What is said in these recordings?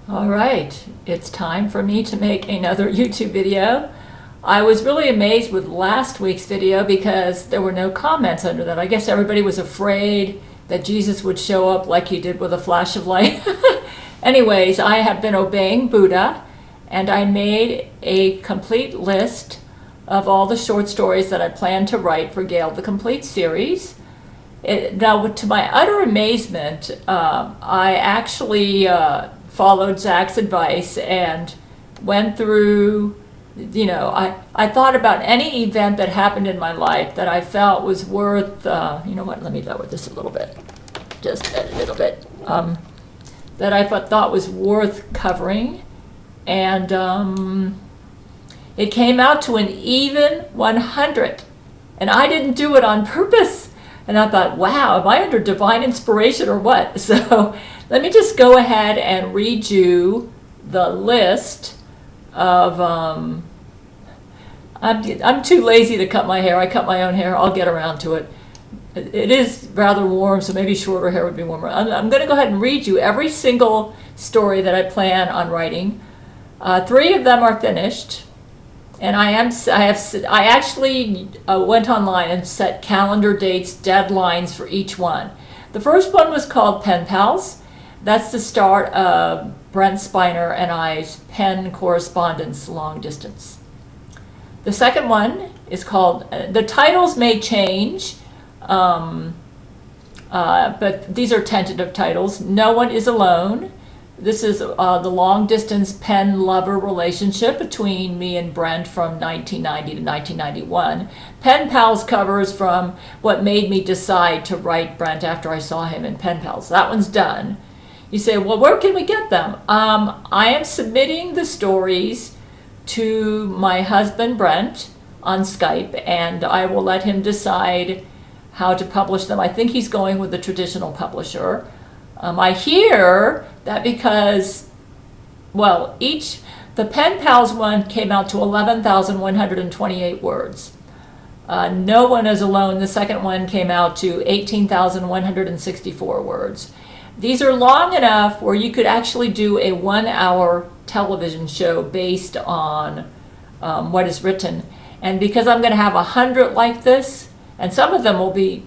All right, it's time for me to make another YouTube video. I was really amazed with last week's video because there were no comments under that. I guess everybody was afraid that Jesus would show up like he did with a flash of light. Anyways, I have been obeying Buddha, and I made a complete list of all the short stories that I plan to write for Gail the Complete series. Now, to my utter amazement, I actually followed Zach's advice and went through, I thought about any event that happened in my life that I felt was worth, let me lower this a little bit, just a little bit, that I thought was worth covering. And it came out to an even 100. And I didn't do it on purpose. And I thought, wow, am I under divine inspiration or what? So let me just go ahead and read you the list of, I'm too lazy to cut my hair. I cut my own hair. I'll get around to it. It is rather warm, so maybe shorter hair would be warmer. I'm going to go ahead and read you every single story that I plan on writing. 3 of them are finished. And I actually went online and set calendar dates, deadlines for each one. The first one was called Pen Pals. That's the start of Brent Spiner and I's pen correspondence long distance. The second one is called, the titles may change, but these are tentative titles. No One is Alone. This is the long-distance pen-lover relationship between me and Brent from 1990 to 1991. Pen Pals covers from what made me decide to write Brent after I saw him in Pen Pals. That one's done. You say, well, where can we get them? I am submitting the stories to my husband, Brent, on Skype, and I will let him decide how to publish them. I think he's going with the traditional publisher. I hear that because, the Pen Pals one came out to 11,128 words. No One is Alone, the second one came out to 18,164 words. These are long enough where you could actually do a 1-hour television show based on what is written. And because I'm going to have 100 like this, and some of them will be,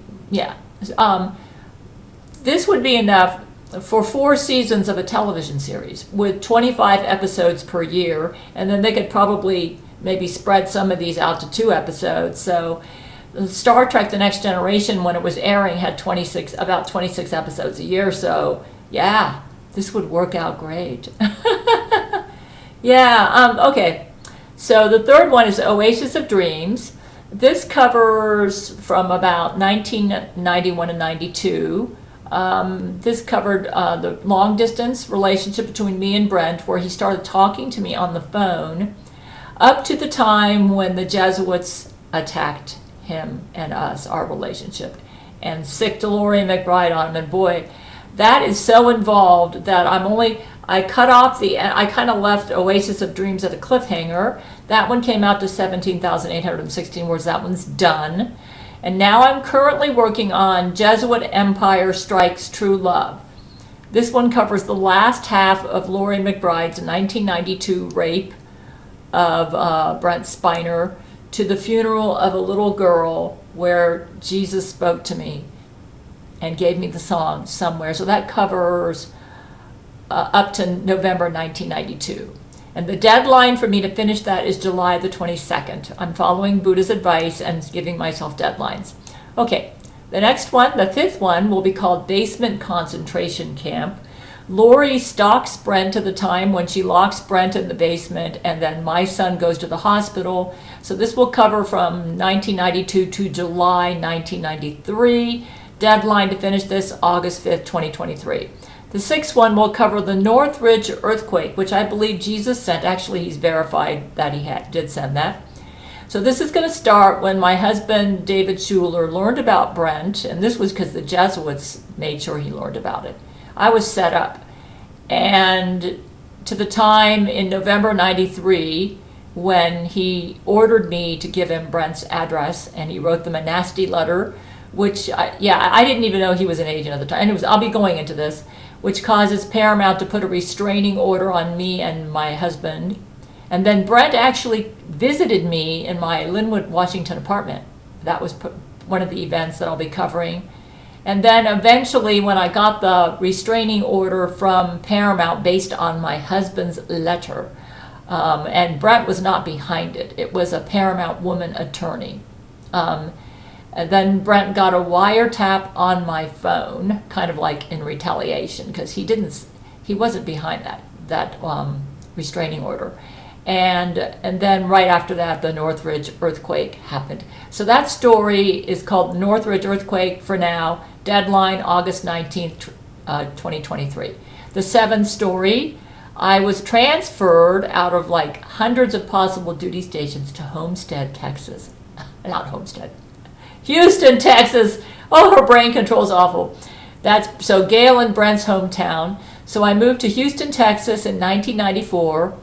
this would be enough for 4 seasons of a television series with 25 episodes per year, and then they could probably maybe spread some of these out to 2 episodes. So Star Trek The Next Generation, when it was airing, had about 26 episodes a year. So yeah, this would work out great. Okay. So the third one is Oasis of Dreams. This covers from about 1991 and 92. This covered the long-distance relationship between me and Brent, where he started talking to me on the phone, up to the time when the Jesuits attacked him and us, our relationship, and sicked Laurie McBride on him. And boy, that is so involved that I cut off I kind of left Oasis of Dreams at a cliffhanger. That one came out to 17,816 words. That one's done. And now I'm currently working on Jesuit Empire Strikes True Love. This one covers the last half of Laurie McBride's 1992 rape of Brent Spiner to the funeral of a little girl where Jesus spoke to me and gave me the song Somewhere. So that covers up to November 1992. And the deadline for me to finish that is July the 22nd. I'm following Buddha's advice and giving myself deadlines. Okay, the next one, the 5th one, will be called Basement Concentration Camp. Laurie stalks Brent to the time when she locks Brent in the basement, and then my son goes to the hospital. So this will cover from 1992 to July 1993. Deadline to finish this, August 5th, 2023. The 6th one will cover the Northridge earthquake, which I believe Jesus sent. Actually, he's verified that he did send that. So this is going to start when my husband, David Schuler, learned about Brent, and this was because the Jesuits made sure he learned about it. I was set up. And to the time in November 93, when he ordered me to give him Brent's address, and he wrote them a nasty letter, which, I didn't even know he was an agent at the time. And I'll be going into this. which causes Paramount to put a restraining order on me and my husband. And then Brent actually visited me in my Linwood, Washington apartment. That was one of the events that I'll be covering. And then eventually, when I got the restraining order from Paramount based on my husband's letter, and Brent was not behind it, it was a Paramount woman attorney. And then Brent got a wiretap on my phone, kind of like in retaliation, because he wasn't behind that restraining order. And then right after that, the Northridge earthquake happened. So that story is called Northridge Earthquake for now. Deadline August 19th, 2023. The seventh story, I was transferred out of like hundreds of possible duty stations to Homestead, Texas. Not Homestead. Houston, Texas. Oh, her brain control's awful. So Gail and Brent's hometown. So I moved to Houston, Texas in 1994,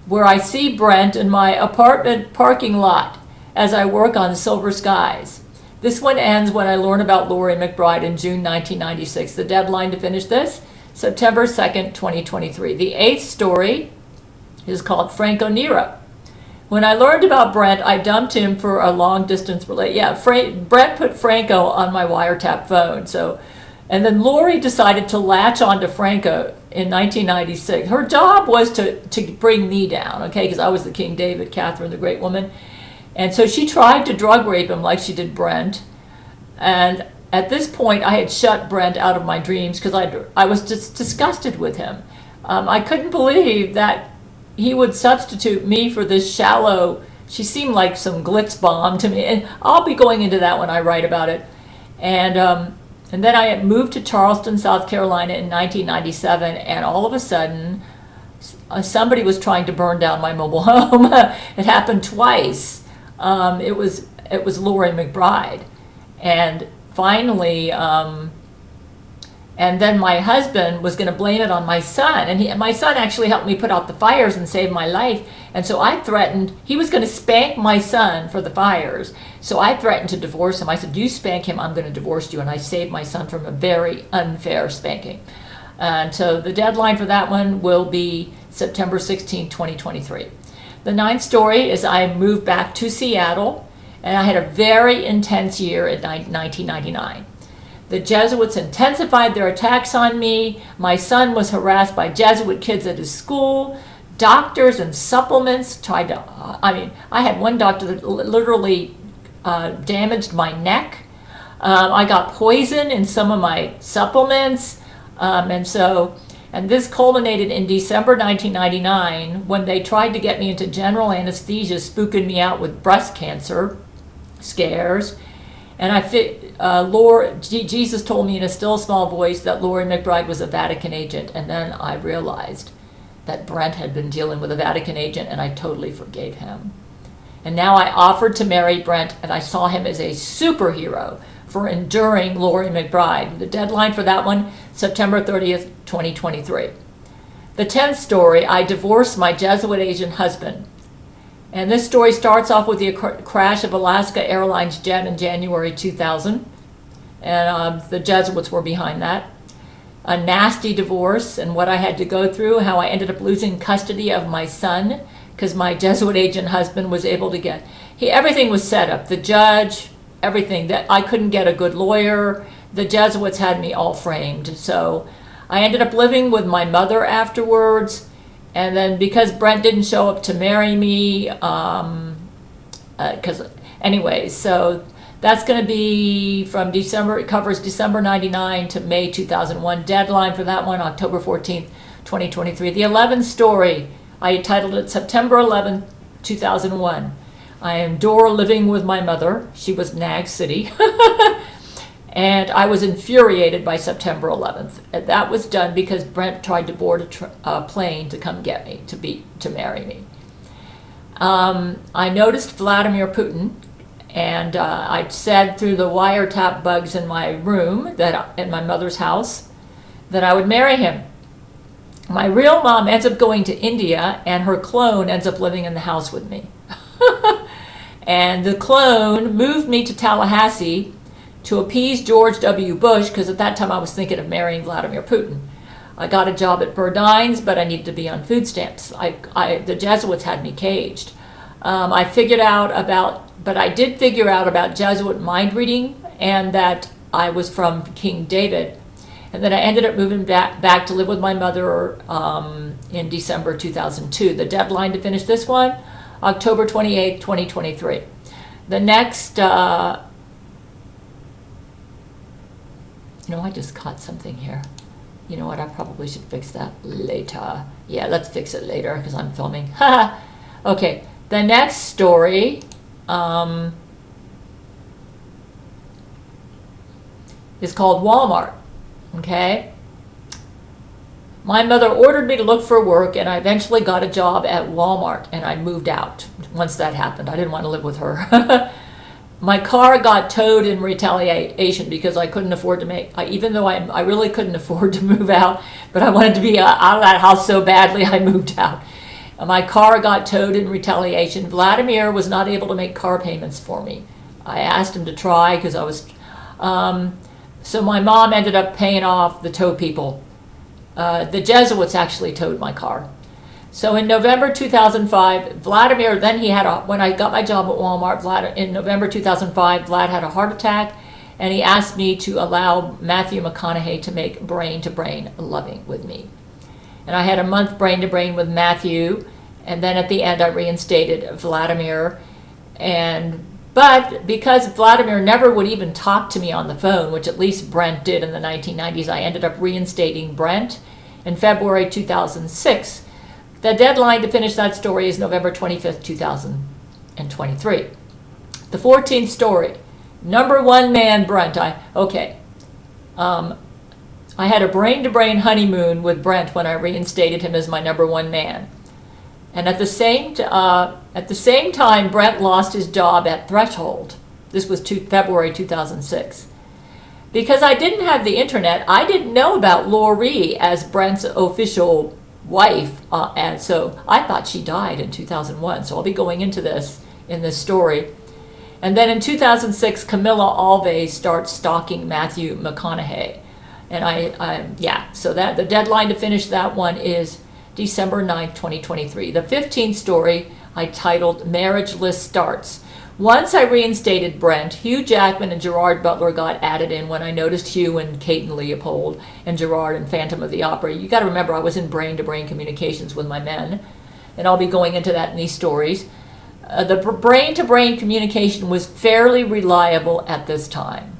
where I see Brent in my apartment parking lot as I work on Silver Skies. This one ends when I learn about Laurie McBride in June 1996. The deadline to finish this, September 2nd, 2023. The eighth story is called Franco Nero. When I learned about Brent, I dumped him for a long-distance relationship. Yeah, Brent put Franco on my wiretap phone. And then Laurie decided to latch on to Franco in 1996. Her job was to bring me down, okay, because I was the King David, Catherine the Great Woman. And so she tried to drug rape him like she did Brent. And at this point, I had shut Brent out of my dreams because I was just disgusted with him. I couldn't believe that he would substitute me for this shallow, she seemed like some glitz bomb to me. And I'll be going into that when I write about it. And then I had moved to Charleston, South Carolina in 1997, and all of a sudden, somebody was trying to burn down my mobile home. It happened twice. It was Laurie McBride. And finally, and then my husband was going to blame it on my son. And my son actually helped me put out the fires and save my life. And so I threatened, he was going to spank my son for the fires. So I threatened to divorce him. I said, you spank him, I'm going to divorce you. And I saved my son from a very unfair spanking. And so the deadline for that one will be September 16, 2023. The ninth story is I moved back to Seattle, and I had a very intense year in 1999. The Jesuits intensified their attacks on me. My son was harassed by Jesuit kids at his school. Doctors and supplements tried to, I had one doctor that literally damaged my neck. I got poison in some of my supplements. And this culminated in December 1999 when they tried to get me into general anesthesia, spooking me out with breast cancer scares. And Jesus told me in a still small voice that Laurie McBride was a Vatican agent. And then I realized that Brent had been dealing with a Vatican agent, and I totally forgave him. And now I offered to marry Brent, and I saw him as a superhero for enduring Laurie McBride. The deadline for that one, September 30th, 2023. The 10th story, I divorced my Jesuit agent husband. And this story starts off with the crash of Alaska Airlines jet in January 2000. And the Jesuits were behind that. A nasty divorce and what I had to go through, how I ended up losing custody of my son because my Jesuit agent husband was able to get, everything was set up. The judge, everything, that I couldn't get a good lawyer. The Jesuits had me all framed. So I ended up living with my mother afterwards. And then because Brent didn't show up to marry me, so that's going to be from December, it covers December 99 to May 2001. Deadline for that one, October 14th, 2023. The 11th story, I titled it September 11th, 2001. I endure living with my mother. She was Nag City. And I was infuriated by September 11th. And that was done because Brent tried to board a plane to come get me, to marry me. I noticed Vladimir Putin, and I said through the wiretap bugs in my room, in my mother's house, that I would marry him. My real mom ends up going to India, and her clone ends up living in the house with me. And the clone moved me to Tallahassee to appease George W. Bush, because at that time I was thinking of marrying Vladimir Putin. I got a job at Burdines, but I needed to be on food stamps. The Jesuits had me caged. I did figure out about Jesuit mind reading and that I was from King David. And then I ended up moving back to live with my mother in December 2002. The deadline to finish this one, October 28th, 2023. The next, I just caught something here. You know what, I probably should fix that later. Yeah, let's fix it later because I'm filming. Okay, the next story is called Walmart. Okay? My mother ordered me to look for work, and I eventually got a job at Walmart, and I moved out once that happened. I didn't want to live with her. My car got towed in retaliation because I couldn't afford to even though I really couldn't afford to move out, but I wanted to be out of that house so badly, I moved out. My car got towed in retaliation. Vladimir was not able to make car payments for me. I asked him to try because I was... so my mom ended up paying off the tow people. The Jesuits actually towed my car. So in November 2005, Vladimir, when I got my job at Walmart, in November 2005, Vlad had a heart attack, and he asked me to allow Matthew McConaughey to make Brain to Brain Loving with me. And I had a month Brain to Brain with Matthew, and then at the end I reinstated Vladimir. But because Vladimir never would even talk to me on the phone, which at least Brent did in the 1990s, I ended up reinstating Brent in February 2006. The deadline to finish that story is November 25th, 2023. The 14th story, number one man Brent. I had a brain-to-brain honeymoon with Brent when I reinstated him as my number one man. And at the same time, Brent lost his job at Threshold. This was February 2006. Because I didn't have the internet, I didn't know about Lori as Brent's official wife, and so I thought she died in 2001. So I'll be going into this in this story. And then in 2006, Camilla Alves starts stalking Matthew McConaughey. And so that the deadline to finish that one is December 9th, 2023. The 15th story I titled Marriage List Starts. Once I reinstated Brent, Hugh Jackman and Gerard Butler got added in when I noticed Hugh and Kate and Leopold and Gerard in Phantom of the Opera. You got to remember I was in brain-to-brain communications with my men, and I'll be going into that in these stories. The brain-to-brain communication was fairly reliable at this time.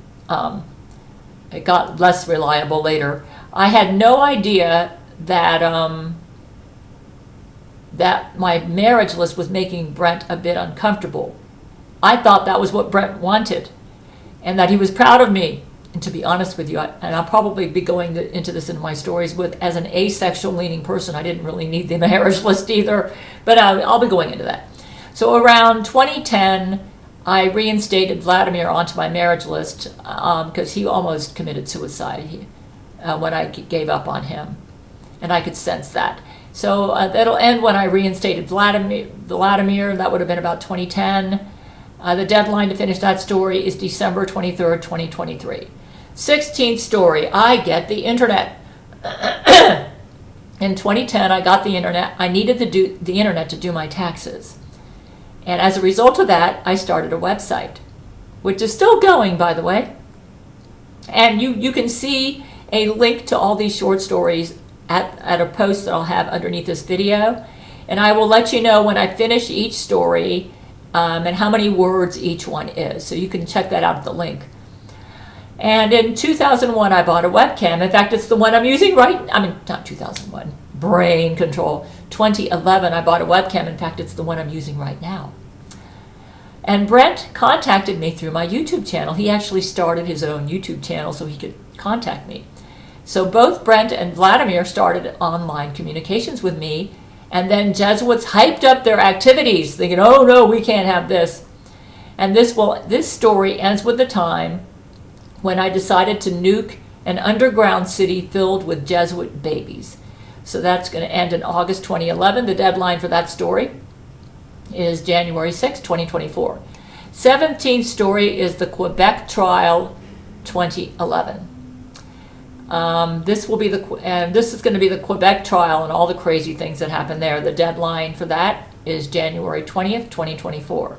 It got less reliable later. I had no idea that that my marriage list was making Brent a bit uncomfortable. I thought that was what Brent wanted, and that he was proud of me. And to be honest with you, and I'll probably be going into this in my stories, as an asexual leaning person, I didn't really need the marriage list either, but I'll be going into that. So around 2010, I reinstated Vladimir onto my marriage list because he almost committed suicide when I gave up on him, and I could sense that. So that'll end when I reinstated Vladimir. That would have been about 2010. The deadline to finish that story is December 23rd, 2023. 16th story, I get the internet. In 2010, I got the internet. I needed the internet to do my taxes. And as a result of that, I started a website, which is still going, by the way. And you can see a link to all these short stories at a post that I'll have underneath this video. And I will let you know when I finish each story and how many words each one is. So you can check that out at the link. And in 2001, I bought a webcam. In fact, it's the one I'm using not 2001, brain control. 2011, I bought a webcam. In fact, it's the one I'm using right now. And Brent contacted me through my YouTube channel. He actually started his own YouTube channel so he could contact me. So both Brent and Vladimir started online communications with me, and then Jesuits hyped up their activities, thinking, oh no, we can't have this. And this story ends with the time when I decided to nuke an underground city filled with Jesuit babies. So that's going to end in August 2011. The deadline for that story is January 6, 2024. 17th story is the Quebec trial 2011. This will be and this is going to be the Quebec trial and all the crazy things that happened there. The deadline for that is January 20th, 2024.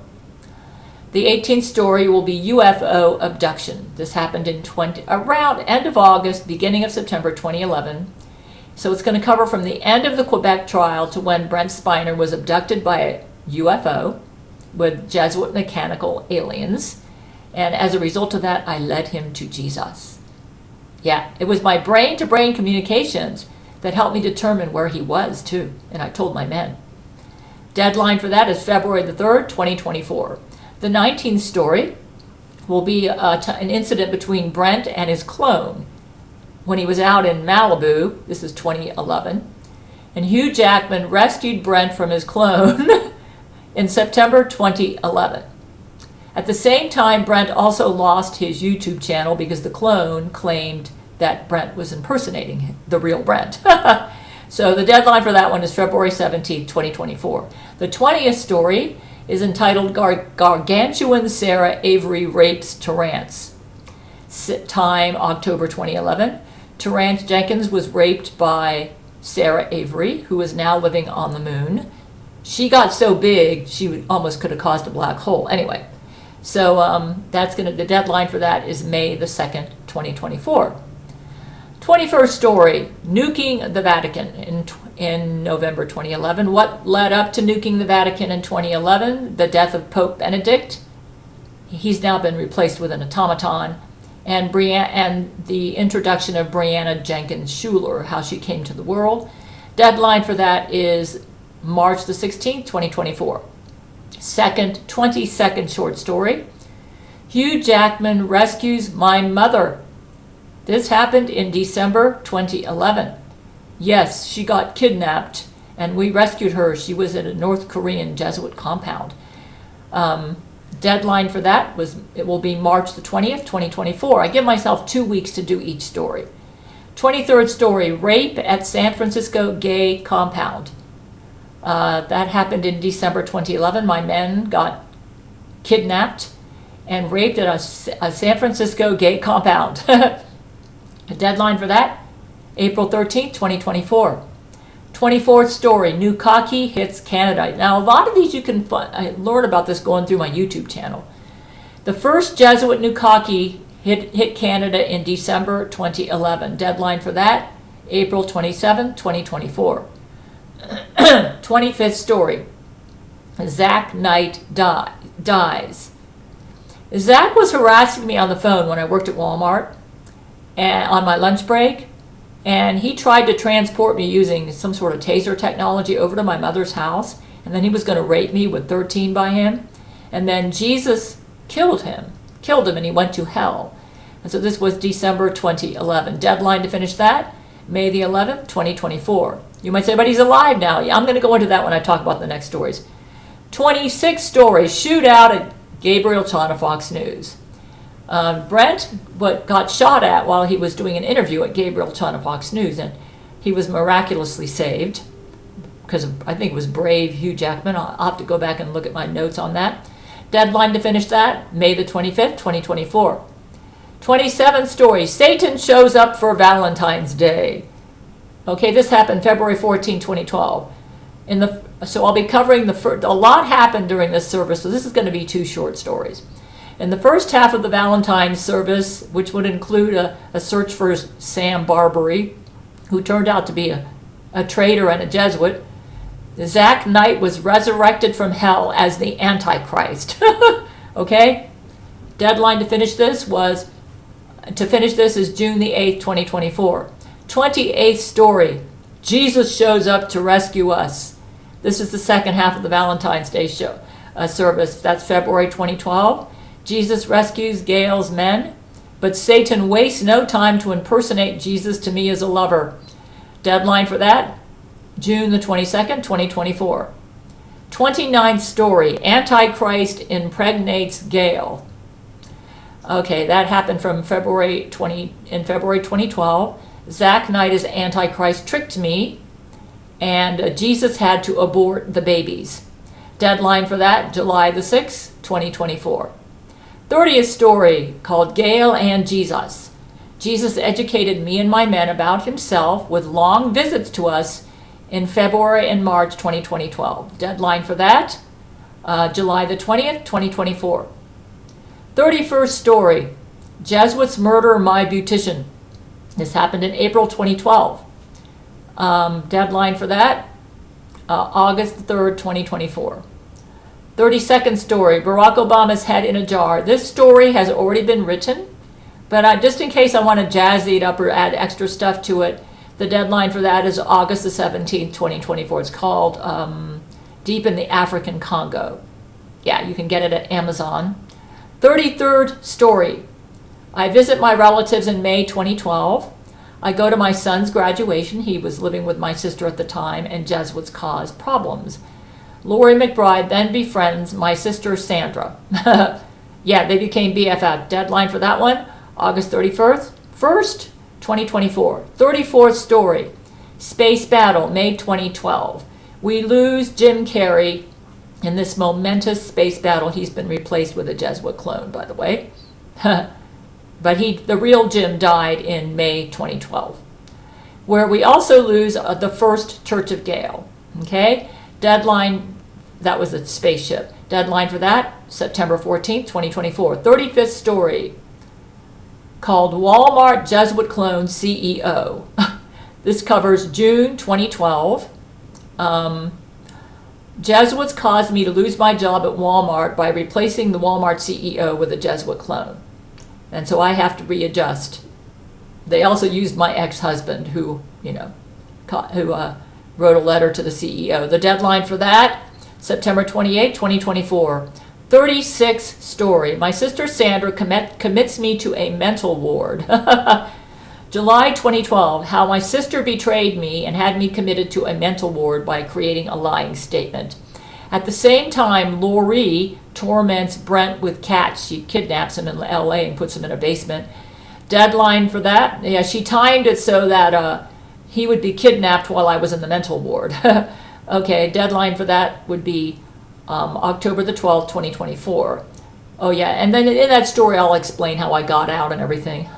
The 18th story will be UFO abduction. This happened in around end of August, beginning of September 2011. So it's going to cover from the end of the Quebec trial to when Brent Spiner was abducted by a UFO with Jesuit mechanical aliens. And as a result of that, I led him to Jesus. Yeah, it was my brain-to-brain communications that helped me determine where he was, too. And I told my men. Deadline for that is February the 3rd, 2024. The 19th story will be an incident between Brent and his clone when he was out in Malibu. This is 2011. And Hugh Jackman rescued Brent from his clone in September 2011. At the same time, Brent also lost his YouTube channel because the clone claimed that Brent was impersonating the real Brent. So the deadline for that one is February 17th, 2024. The 20th story is entitled Gargantuan Sarah Avery Rapes Terrance. Time, October 2011. Terrance Jenkins was raped by Sarah Avery, who is now living on the moon. She got so big, she almost could have caused a black hole. Anyway, so the deadline for that is May the 2nd, 2024. 21st story, nuking the Vatican in November 2011. What led up to nuking the Vatican in 2011? The death of Pope Benedict. He's now been replaced with an automaton. And the introduction of Brianna Jenkins Schuler, how she came to the world. Deadline for that is March the 16th, 2024. 22nd short story, Hugh Jackman rescues my mother. This happened in December 2011. Yes, she got kidnapped and we rescued her. She was in a North Korean Jesuit compound. Deadline for that it will be March the 20th, 2024. I give myself 2 weeks to do each story. 23rd story, rape at San Francisco gay compound. That happened in December 2011. My men got kidnapped and raped at a San Francisco gay compound. The deadline for that, April 13th, 2024. 24th story, Nukkake hits Canada. Now, a lot of these I learned about this going through my YouTube channel. The first Jesuit Nukkake hit Canada in December 2011. Deadline for that, April 27, 2024. 25th story, Zach Knight dies. Zach was harassing me on the phone when I worked at Walmart and on my lunch break, and he tried to transport me using some sort of taser technology over to my mother's house, and then he was going to rape me with 13 by him, and then Jesus killed him, and he went to hell. And so this was December 2011. Deadline to finish that, May the 11th, 2024. You might say, but he's alive now. Yeah, I'm going to go into that when I talk about the next stories. 26th story, shootout at Gabriel Chana Fox News. Brent got shot at while he was doing an interview at Gabriel Chana Fox News, and he was miraculously saved because I think it was brave Hugh Jackman. I'll have to go back and look at my notes on that. Deadline to finish that, May the 25th, 2024. 27th story, Satan shows up for Valentine's Day. Okay, this happened February 14, 2012. So I'll be covering a lot happened during this service, so this is going to be 2 short stories. In the first half of the Valentine's service, which would include a search for Sam Barbary, who turned out to be a traitor and a Jesuit, Zach Knight was resurrected from hell as the Antichrist. Okay? Deadline to finish this is June the 8th, 2024. 28th story, Jesus shows up to rescue us. This is the second half of the Valentine's Day service. That's February 2012. Jesus rescues Gail's men, but Satan wastes no time to impersonate Jesus to me as a lover. Deadline for that, June the 22nd, 2024. 29th story, Antichrist impregnates Gail. Okay, that happened from February 2012. Zach Knight as Antichrist tricked me, and Jesus had to abort the babies. Deadline for that, July the 6th, 2024. 30th story, called Gail and Jesus. Jesus educated me and my men about himself with long visits to us in February and March 2012. Deadline for that, July the 20th, 2024. 31st story, Jesuits murder my beautician. This happened in April 2012. Deadline for that, August 3rd, 2024. 32nd story, Barack Obama's head in a jar. This story has already been written, but just in case I want to jazzy it up or add extra stuff to it, the deadline for that is August the 17th, 2024. It's called Deep in the African Congo. Yeah, you can get it at Amazon. 33rd story, I visit my relatives in May 2012. I go to my son's graduation. He was living with my sister at the time, and Jesuits cause problems. Lori McBride then befriends my sister Sandra. Yeah, they became BFF. Deadline for that one, August 1st, 2024. 34th story, Space Battle, May 2012. We lose Jim Carrey in this momentous space battle. He's been replaced with a Jesuit clone, by the way. But the real Jim died in May 2012. Where we also lose the first Church of Gale. Okay? Deadline, that was a spaceship. Deadline for that, September 14th, 2024. 35th story, called Walmart Jesuit Clone CEO. This covers June 2012. Jesuits caused me to lose my job at Walmart by replacing the Walmart CEO with a Jesuit clone. And so I have to readjust. They also used my ex-husband who wrote a letter to the CEO. The deadline for that, September 28, 2024. 36th story. My sister Sandra commits me to a mental ward. July 2012. How my sister betrayed me and had me committed to a mental ward by creating a lying statement. At the same time, Lori torments Brent with cats. She kidnaps him in LA and puts him in a basement. Deadline for that. Yeah, she timed it so that he would be kidnapped while I was in the mental ward. Okay, deadline for that would be October the 12th, 2024. Oh yeah, and then in that story I'll explain how I got out and everything.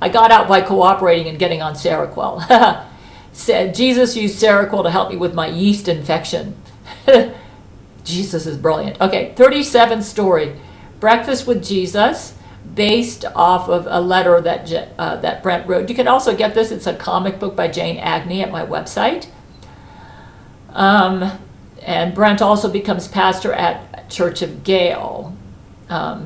I got out by cooperating and getting on Seroquel. Said Jesus used Seroquel to help me with my yeast infection. Jesus is brilliant. Okay, 37th story, Breakfast with Jesus, based off of a letter that Brent wrote. You can also get this. It's a comic book by Jane Agnew at my website. And Brent also becomes pastor at Church of Gale.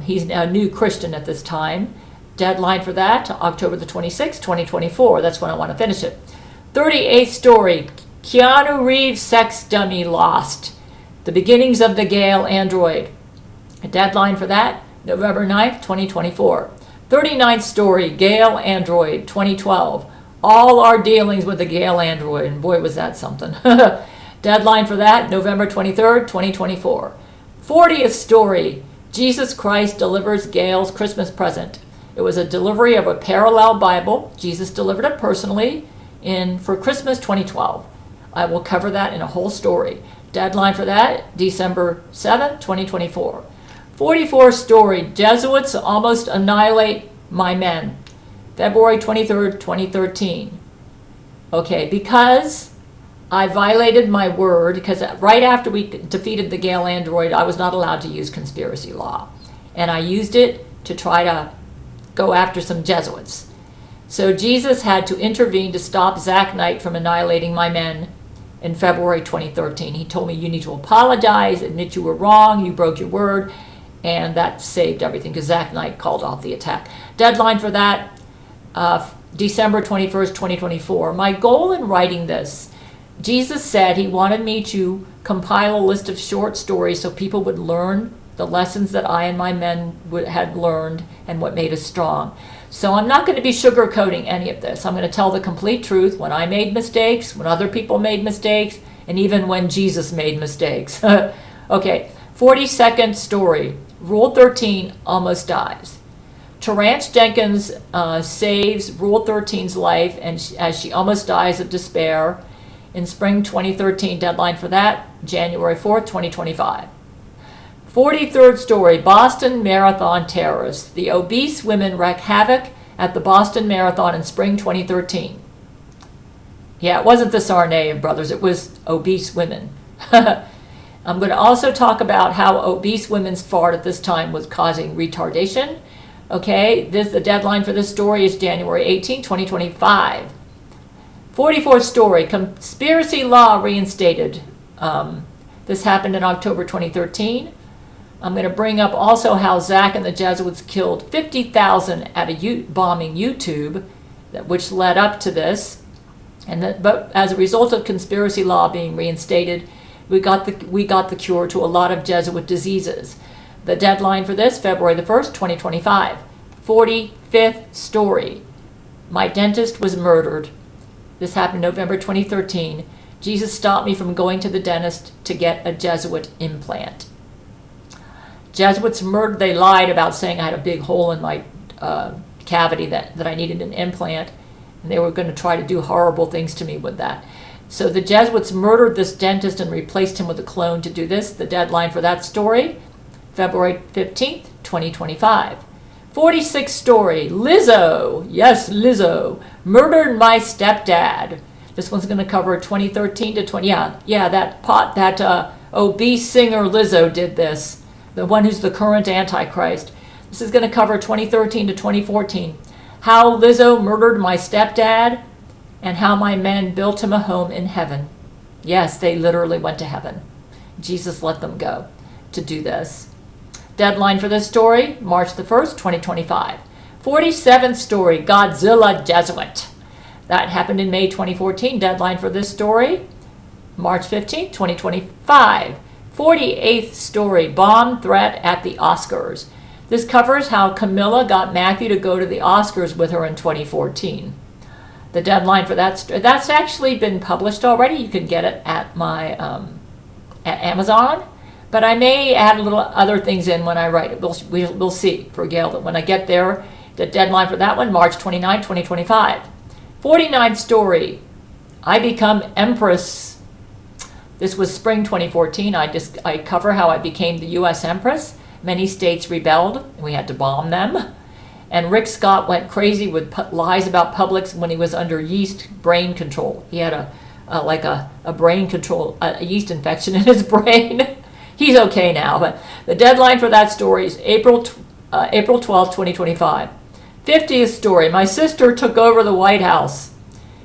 He's a new Christian at this time. Deadline for that, October the 26th, 2024. That's when I want to finish it. 38th story, Keanu Reeves sex dummy lost. The beginnings of the Gale android. A deadline for that, November 9th, 2024. 39th story, Gale android, 2012. All our dealings with the Gale android, and boy was that something. Deadline for that, November 23rd, 2024. 40th story, Jesus Christ delivers Gale's Christmas present. It was a delivery of a parallel Bible. Jesus delivered it personally for Christmas 2012. I will cover that in a whole story. Deadline for that, December 7th, 2024. 44th story, Jesuits almost annihilate my men. February 23rd, 2013. Okay, because I violated my word, because right after we defeated the Gale android, I was not allowed to use conspiracy law. And I used it to try to go after some Jesuits. So Jesus had to intervene to stop Zach Knight from annihilating my men in February 2013. He told me, you need to apologize, admit you were wrong, you broke your word, and that saved everything because Zach Knight called off the attack. Deadline for that, December 21st, 2024. My goal in writing this, Jesus said he wanted me to compile a list of short stories so people would learn the lessons that I and my men had learned and what made us strong. So I'm not going to be sugarcoating any of this. I'm going to tell the complete truth when I made mistakes, when other people made mistakes, and even when Jesus made mistakes. Okay, 42nd story. Rule 13 almost dies. Terrance Jenkins saves Rule 13's life as she almost dies of despair in spring 2013. Deadline for that, January 4th, 2025. 43rd story, Boston Marathon terrorists. The obese women wreak havoc at the Boston Marathon in spring 2013. Yeah, it wasn't the Sarnaev brothers, it was obese women. I'm going to also talk about how obese women's fart at this time was causing retardation. Okay, the deadline for this story is January 18, 2025. 44th story, conspiracy law reinstated. This happened in October 2013. I'm going to bring up also how Zach and the Jesuits killed 50,000 at a bombing YouTube, which led up to this. But as a result of conspiracy law being reinstated, we got the cure to a lot of Jesuit diseases. The deadline for this, February the 1st, 2025. 45th story. My dentist was murdered. This happened November 2013. Jesus stopped me from going to the dentist to get a Jesuit implant. Jesuits murdered, they lied about saying I had a big hole in my cavity that I needed an implant, and they were going to try to do horrible things to me with that. So the Jesuits murdered this dentist and replaced him with a clone to do this. The deadline for that story, February 15th, 2025. 46th story, Lizzo, yes, Lizzo, murdered my stepdad. This one's going to cover 2013 to 20, that obese singer Lizzo did this, the one who's the current Antichrist. This is going to cover 2013 to 2014. How Lizzo murdered my stepdad and how my men built him a home in heaven. Yes, they literally went to heaven. Jesus let them go to do this. Deadline for this story, March the 1st, 2025. 47th story, Godzilla Jesuit. That happened in May 2014. Deadline for this story, March 15th, 2025. 48th story, bomb threat at the Oscars. This covers how Camilla got Matthew to go to the Oscars with her in 2014. The deadline for that's actually been published already. You can get it at my at Amazon. But I may add a little other things in when I write it. We'll see for Gail when I get there. The deadline for that one, March 29, 2025. 49th story, I become Empress. This was spring 2014. I cover how I became the U.S. Empress. Many states rebelled, and we had to bomb them. And Rick Scott went crazy with lies about Publix when he was under yeast brain control. He had a brain control, a yeast infection in his brain. He's okay now, but the deadline for that story is April 12th, 2025. 50th story, my sister took over the White House.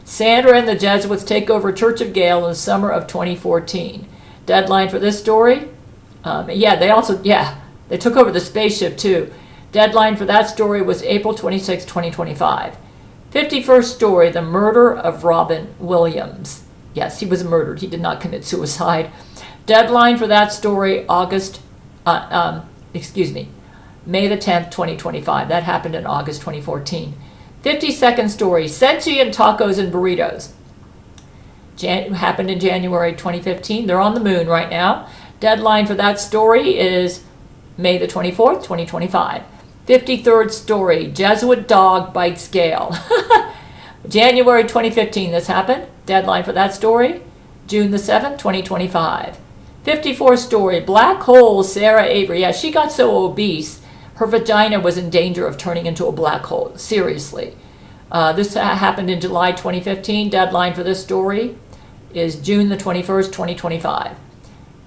Sandra and the Jesuits take over Church of Gale in the summer of 2014. Deadline for this story, they took over the spaceship too. Deadline for that story was April 26, 2025. 51st story, the murder of Robin Williams. Yes, he was murdered. He did not commit suicide. Deadline for that story, May the 10th, 2025. That happened in August 2014. 52nd story, Sensi and Tacos and Burritos. Happened in January 2015. They're on the moon right now. Deadline for that story is May the 24th, 2025. 53rd story, Jesuit dog bites Gale. January 2015, this happened. Deadline for that story, June the 7th, 2025. 54th story, black hole Sarah Avery. Yeah, she got so obese, her vagina was in danger of turning into a black hole. Seriously. This happened in July 2015. Deadline for this story is June the 21st, 2025.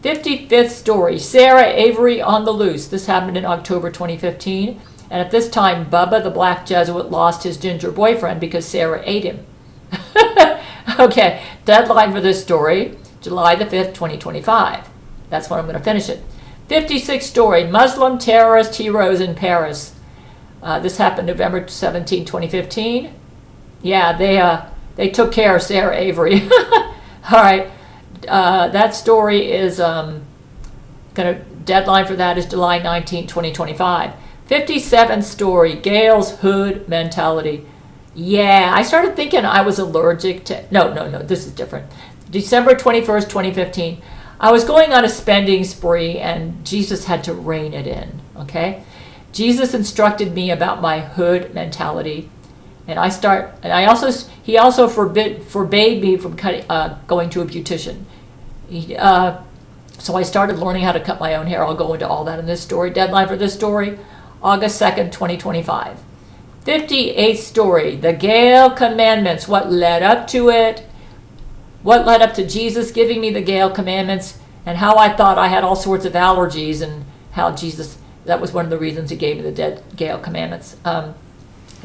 55th story, Sarah Avery on the loose. This happened in October 2015. And at this time, Bubba, the black Jesuit, lost his ginger boyfriend because Sarah ate him. Okay, deadline for this story, July the 5th, 2025. That's when I'm going to finish it. 56th story, Muslim terrorist heroes in Paris. This happened November 17, 2015. Yeah, they took care of Sarah Avery. All right, that story is deadline for that is July 19, 2025. 57th story, Gail's hood mentality. Yeah, I started thinking I was allergic to... No, this is different. December 21st, 2015. I was going on a spending spree and Jesus had to rein it in, okay? Jesus instructed me about my hood mentality. And he also forbade me from going to a beautician. So I started learning how to cut my own hair. I'll go into all that in this story. Deadline for this story, August 2nd, 2025. 58th story, the Gale Commandments. What led up to it? What led up to Jesus giving me the Gale Commandments, and how I thought I had all sorts of allergies, and how Jesus, that was one of the reasons he gave me the Gale Commandments.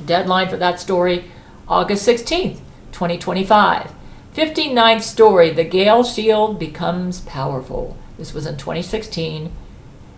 Deadline for that story, August 16th, 2025. 59th story, the Gale Shield becomes powerful. This was in 2016.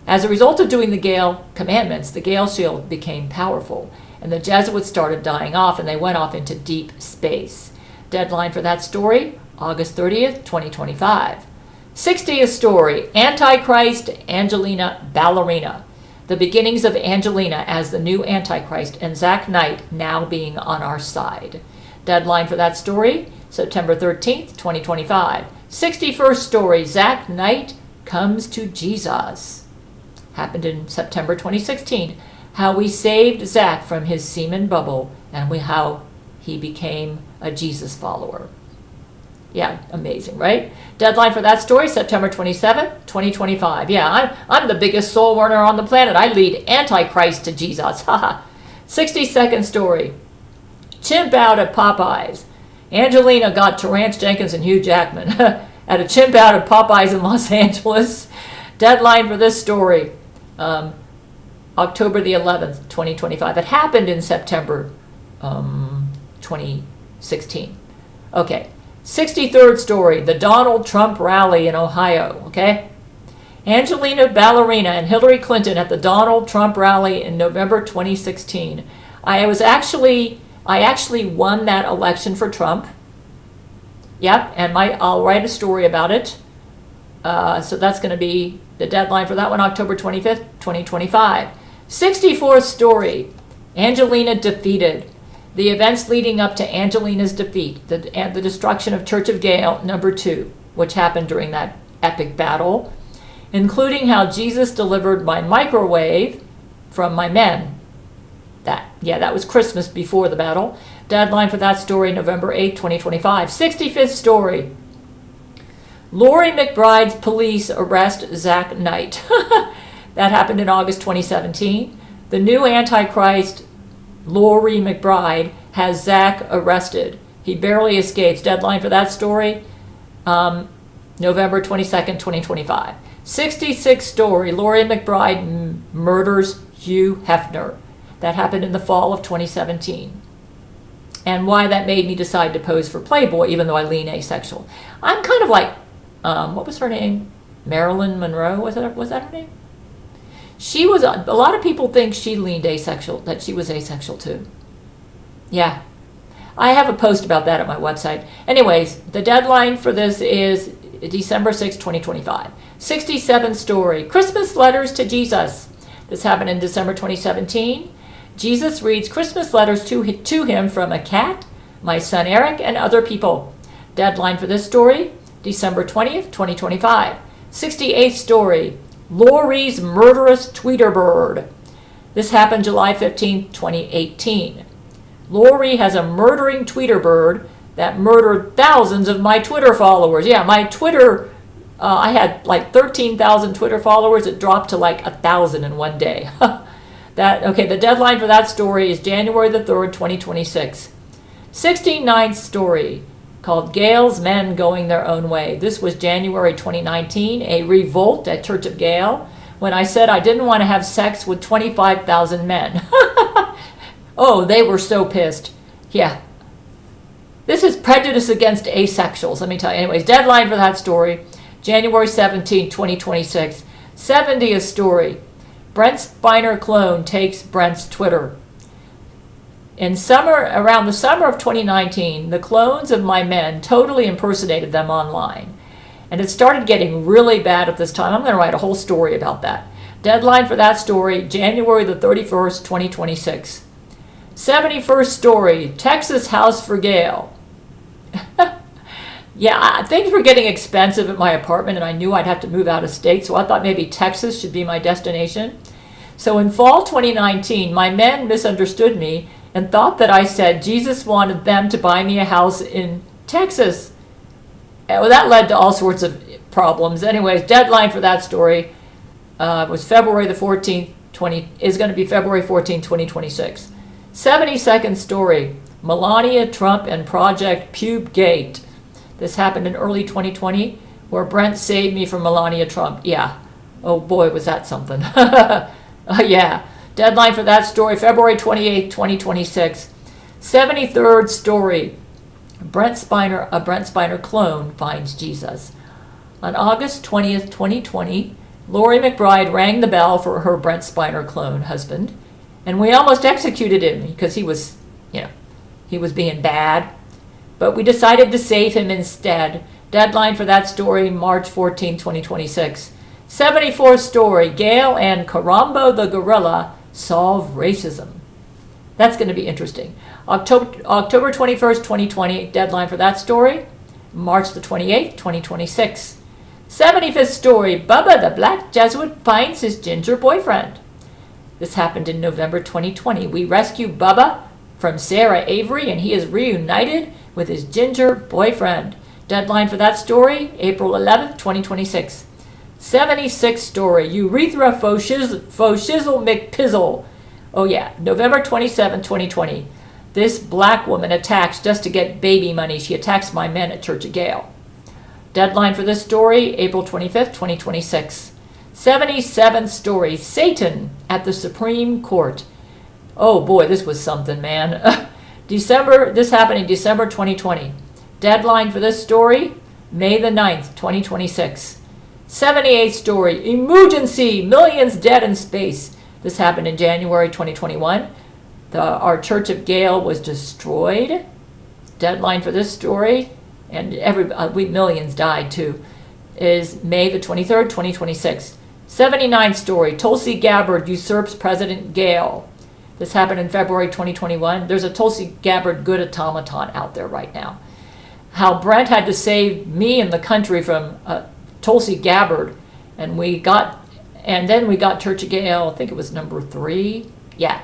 As a result of doing the Gale Commandments, the Gale Shield became powerful, and the Jesuits started dying off, and they went off into deep space. Deadline for that story, August 30th, 2025. 60th story, Antichrist, Angelina Ballerina. The beginnings of Angelina as the new Antichrist, and Zach Knight now being on our side. Deadline for that story, September 13th, 2025. 61st story, Zach Knight comes to Jesus. Happened in September 2016. How we saved Zach from his semen bubble, and how he became a Jesus follower. Yeah, amazing, right? Deadline for that story, September 27th, 2025. Yeah, I'm the biggest soul winner on the planet. I lead Antichrist to Jesus. 62nd story, chimp out at Popeyes. Angelina got Terrence Jenkins and Hugh Jackman at a chimp out at Popeyes in Los Angeles. Deadline for this story, October the 11th, 2025. It happened in September 2016. Okay. 63rd story, the Donald Trump rally in Ohio, okay? Angelina Ballerina and Hillary Clinton at the Donald Trump rally in November 2016. I actually won that election for Trump. Yep, and I'll write a story about it. So that's going to be the deadline for that one, October 25th, 2025. 64th story, Angelina defeated. The events leading up to Angelina's defeat, the destruction of Church of Gale, number 2, which happened during that epic battle, including how Jesus delivered my microwave from my men. That was Christmas before the battle. Deadline for that story, November 8, 2025. 65th story, Laurie McBride's police arrest Zach Knight. That happened in August 2017. The new Antichrist, Laurie McBride, has Zach arrested. He barely escapes. Deadline for that story, November 22nd, 2025. 66th story, Laurie McBride murders Hugh Hefner. That happened in the fall of 2017. And why that made me decide to pose for Playboy, even though I lean asexual. I'm kind of like, what was her name? Marilyn Monroe, was that her name? She was, a lot of people think she leaned asexual, that she was asexual too. Yeah. I have a post about that at my website. Anyways, the deadline for this is December 6, 2025. 67th story, Christmas letters to Jesus. This happened in December 2017. Jesus reads Christmas letters to him from a cat, my son Eric, and other people. Deadline for this story, December 20th, 2025. 68th story, Laurie's murderous tweeter bird. This happened July 15, 2018. Laurie has a murdering tweeter bird that murdered thousands of my Twitter followers. Yeah, my Twitter, I had like 13,000 Twitter followers. It dropped to like 1,000 in one day. The deadline for that story is January the 3rd, 2026. 69th story, called Gale's Men Going Their Own Way. This was January 2019, a revolt at Church of Gale, when I said I didn't want to have sex with 25,000 men. Oh, they were so pissed. Yeah. This is prejudice against asexuals, let me tell you. Anyways, deadline for that story, January 17, 2026. 70th story, Brent Spiner clone takes Brent's Twitter. Around the summer of 2019, the clones of my men totally impersonated them online. And it started getting really bad at this time. I'm going to write a whole story about that. Deadline for that story, January the 31st, 2026. 71st story, Texas house for Gale. Yeah, things were getting expensive at my apartment, and I knew I'd have to move out of state, so I thought maybe Texas should be my destination. So in fall 2019, my men misunderstood me and thought that I said Jesus wanted them to buy me a house in Texas. Well, that led to all sorts of problems. Anyways, deadline for that story was February the 14th, is going to be February 14th, 2026. 72nd story, Melania Trump and Project Pubegate. This happened in early 2020, where Brent saved me from Melania Trump. Yeah. Oh boy, was that something. Yeah. Deadline for that story, February 28, 2026. 73rd story, a Brent Spiner clone finds Jesus. On August 20th, 2020, Lori McBride rang the bell for her Brent Spiner clone husband, and we almost executed him because he was being bad. But we decided to save him instead. Deadline for that story, March 14, 2026. 74th story, Gail and Karambo the gorilla solve racism. That's going to be interesting. October 21st, 2020, deadline for that story, March the 28th, 2026. 75th story, Bubba the Black Jesuit finds his ginger boyfriend. This happened in November 2020. We rescued Bubba from Sarah Avery, and he is reunited with his ginger boyfriend. Deadline for that story, April 11th, 2026. 76th story, Urethra Faux Shizzle McPizzle. Oh yeah, November 27, 2020. This black woman attacks just to get baby money. She attacks my men at Church of Gale. Deadline for this story, April 25th, 2026. 77th story, Satan at the Supreme Court. Oh boy, this was something, man. This happened in December 2020. Deadline for this story, May the 9th, 2026. 78th story, Emergency, millions dead in space. This happened in January 2021. Our Church of Gale was destroyed. Deadline for this story, and millions died too, is May the 23rd, 2026. 79th story, Tulsi Gabbard usurps President Gale. This happened in February 2021. There's a Tulsi Gabbard good automaton out there right now. How Brent had to save me and the country from Tulsi Gabbard, and then we got Church of Gale. I think it was number 3. Yeah.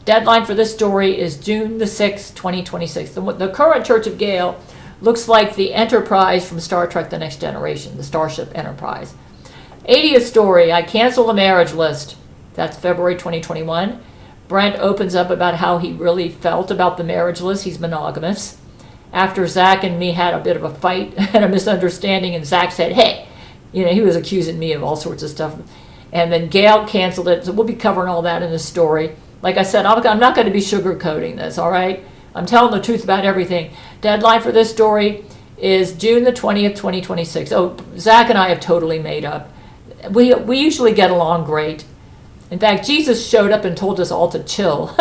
Deadline for this story is June the 6th, 2026. The current Church of Gale looks like the Enterprise from Star Trek: The Next Generation, the Starship Enterprise. 80th story, I cancel the marriage list. That's February 2021. Brent opens up about how he really felt about the marriage list. He's monogamous. After Zach and me had a bit of a fight and a misunderstanding, and Zach said, hey, he was accusing me of all sorts of stuff. And then Gail canceled it. So we'll be covering all that in this story. Like I said, I'm not going to be sugarcoating this, all right? I'm telling the truth about everything. Deadline for this story is June the 20th, 2026. Oh, Zach and I have totally made up. We usually get along great. In fact, Jesus showed up and told us all to chill.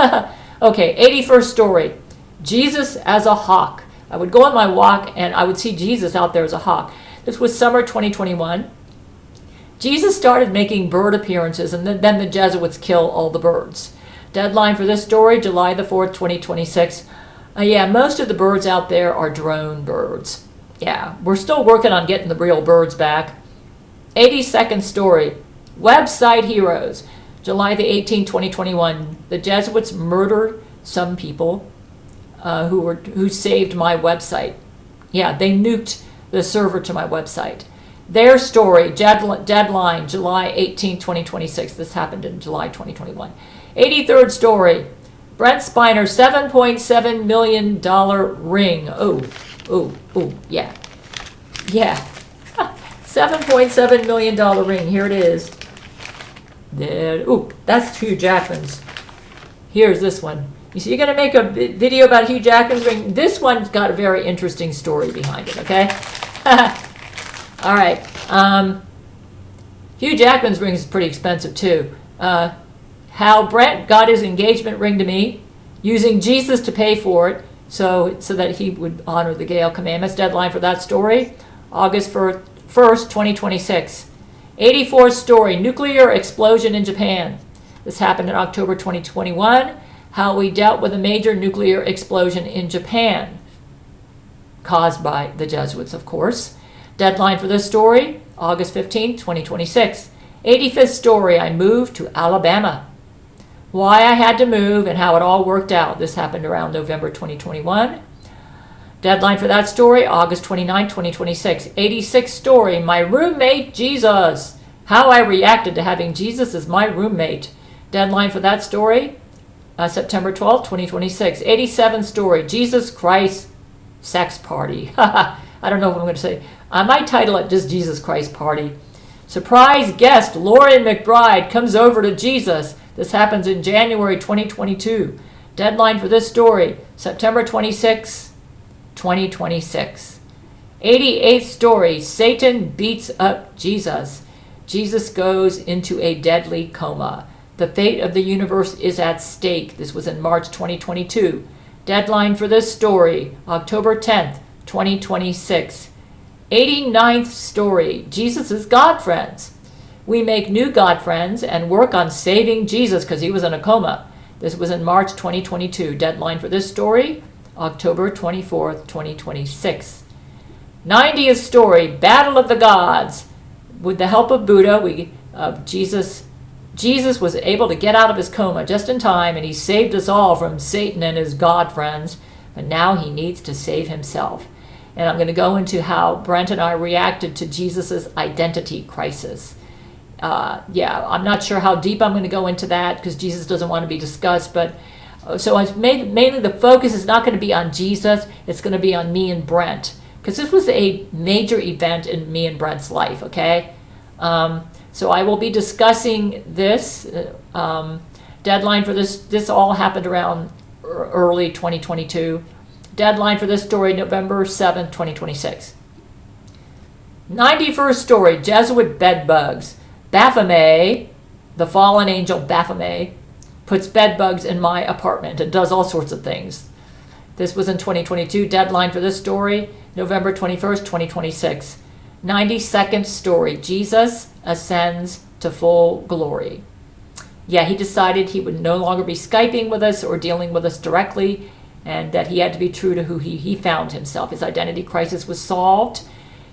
Okay, 81st story. Jesus as a hawk. I would go on my walk and I would see Jesus out there as a hawk. This was summer 2021. Jesus started making bird appearances, and then the Jesuits kill all the birds. Deadline for this story, July the 4th, 2026. Yeah, most of the birds out there are drone birds. Yeah, we're still working on getting the real birds back. 82nd story, Website Heroes. July the 18th, 2021. The Jesuits murdered some people who saved my website. Yeah, they nuked the server to my website. Their story, deadline, July 18, 2026. This happened in July 2021. 83rd story, Brent Spiner, $7.7 million ring. Oh, yeah. Yeah. $7.7 million ring. Here it is. That's Hugh Jackman's. Here's this one. You see, you're going to make a video about Hugh Jackman's ring. This one's got a very interesting story behind it, okay? All right. Hugh Jackman's ring is pretty expensive, too. How Brent got his engagement ring to me, using Jesus to pay for it, so that he would honor the Gale commandments. Deadline for that story, August 1st, 2026. 84th story, nuclear explosion in Japan. This happened in October 2021. How we dealt with a major nuclear explosion in Japan, caused by the Jesuits, of course. Deadline for this story, August 15th, 2026. 85th story, I moved to Alabama. Why I had to move and how it all worked out. This happened around November 2021. Deadline for that story, August 29, 2026. 86th story, my roommate Jesus. How I reacted to having Jesus as my roommate. Deadline for that story, September 12th, 2026. 87th story, Jesus Christ Sex Party. I don't know what I'm going to say. I might title it just Jesus Christ Party. Surprise guest Lauren McBride comes over to Jesus. This happens in January 2022. Deadline for this story, September 26, 2026. 88th story, Satan beats up Jesus. Jesus goes into a deadly coma. The fate of the universe is at stake. This was in March 2022. Deadline for this story, October 10th, 2026. 89th story, Jesus' God friends. We make new God friends and work on saving Jesus because he was in a coma. This was in March 2022. Deadline for this story, October 24th, 2026. 90th story, Battle of the Gods. With the help of Buddha, Jesus was able to get out of his coma just in time, and he saved us all from Satan and his God friends. But now he needs to save himself. And I'm going to go into how Brent and I reacted to Jesus' identity crisis. I'm not sure how deep I'm going to go into that because Jesus doesn't want to be discussed. But so mainly the focus is not going to be on Jesus. It's going to be on me and Brent because this was a major event in me and Brent's life. Okay, so I will be discussing this. Deadline for this. This all happened around early 2022. Deadline for this story, November 7th, 2026. 91st story, Jesuit bedbugs. Baphomet, the fallen angel Baphomet, puts bedbugs in my apartment and does all sorts of things. This was in 2022. Deadline for this story, November 21st, 2026. 92nd story, Jesus ascends to full glory. Yeah, he decided he would no longer be Skyping with us or dealing with us directly, and that he had to be true to who he found himself. His identity crisis was solved.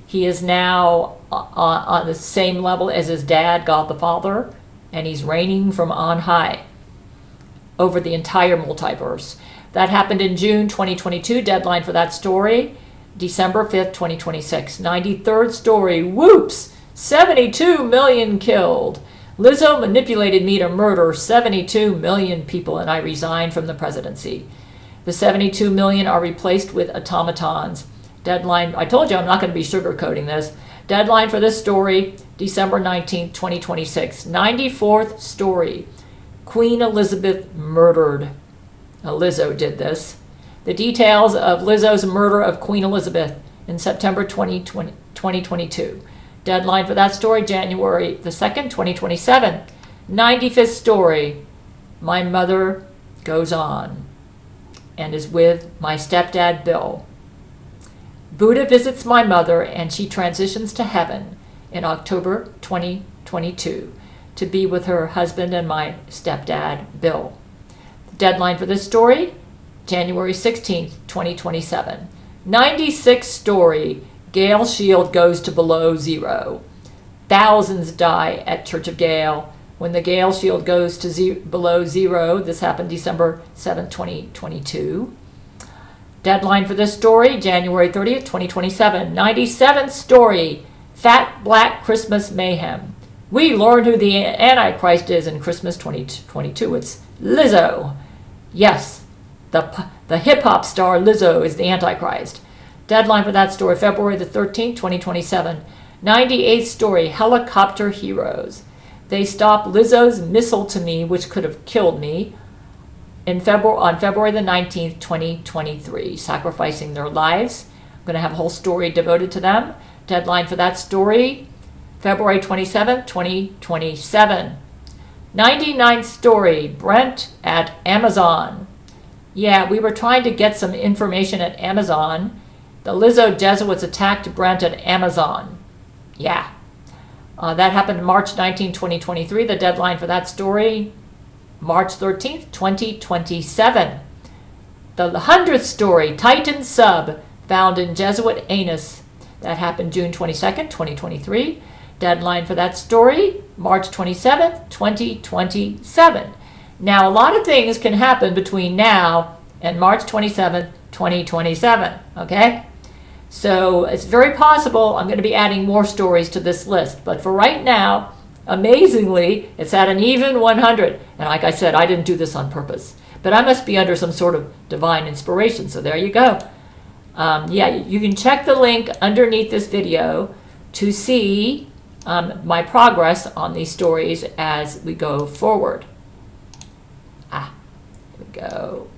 He is now on the same level as his dad, God the Father, and he's reigning from on high over the entire multiverse. That happened in June 2022. Deadline for that story, December 5th, 2026. 93rd story, whoops, 72 million killed. Lizzo manipulated me to murder 72 million people, and I resigned from the presidency. The 72 million are replaced with automatons. Deadline, I told you I'm not going to be sugarcoating this. Deadline for this story, December 19th, 2026. 94th story, Queen Elizabeth murdered. Lizzo did this. The details of Lizzo's murder of Queen Elizabeth in September 2022. Deadline for that story, January the 2nd, 2027. 95th story, my mother goes on and is with my stepdad, Bill. Buddha visits my mother and she transitions to heaven in October 2022 to be with her husband and my stepdad, Bill. The deadline for this story, January 16th, 2027. 96th story, Gail Shield goes to below zero. Thousands die at Church of Gail. When the Gale Shield goes to below zero, this happened December 7th, 2022. Deadline for this story, January 30th, 2027. 97th story, Fat Black Christmas Mayhem. We learned who the Antichrist is in Christmas 2022. It's Lizzo. Yes, the hip-hop star Lizzo is the Antichrist. Deadline for that story, February the 13th, 2027. 98th story, Helicopter Heroes. They stopped Lizzo's missile to me, which could have killed me, on February the 19th, 2023, sacrificing their lives. I'm going to have a whole story devoted to them. Deadline for that story, February 27th, 2027. 99th story, Brent at Amazon. Yeah, we were trying to get some information at Amazon. The Lizzo Jesuits attacked Brent at Amazon. Yeah. That happened March 19, 2023. The deadline for that story, March 13th, 2027. The 100th story, Titan Sub, found in Jesuit anus. That happened June 22nd, 2023. Deadline for that story, March 27th, 2027. Now, a lot of things can happen between now and March 27th, 2027, okay? So it's very possible I'm going to be adding more stories to this list. But for right now, amazingly, it's at an even 100. And like I said, I didn't do this on purpose. But I must be under some sort of divine inspiration, so there you go. Yeah, you can check the link underneath this video to see my progress on these stories as we go forward. Here we go.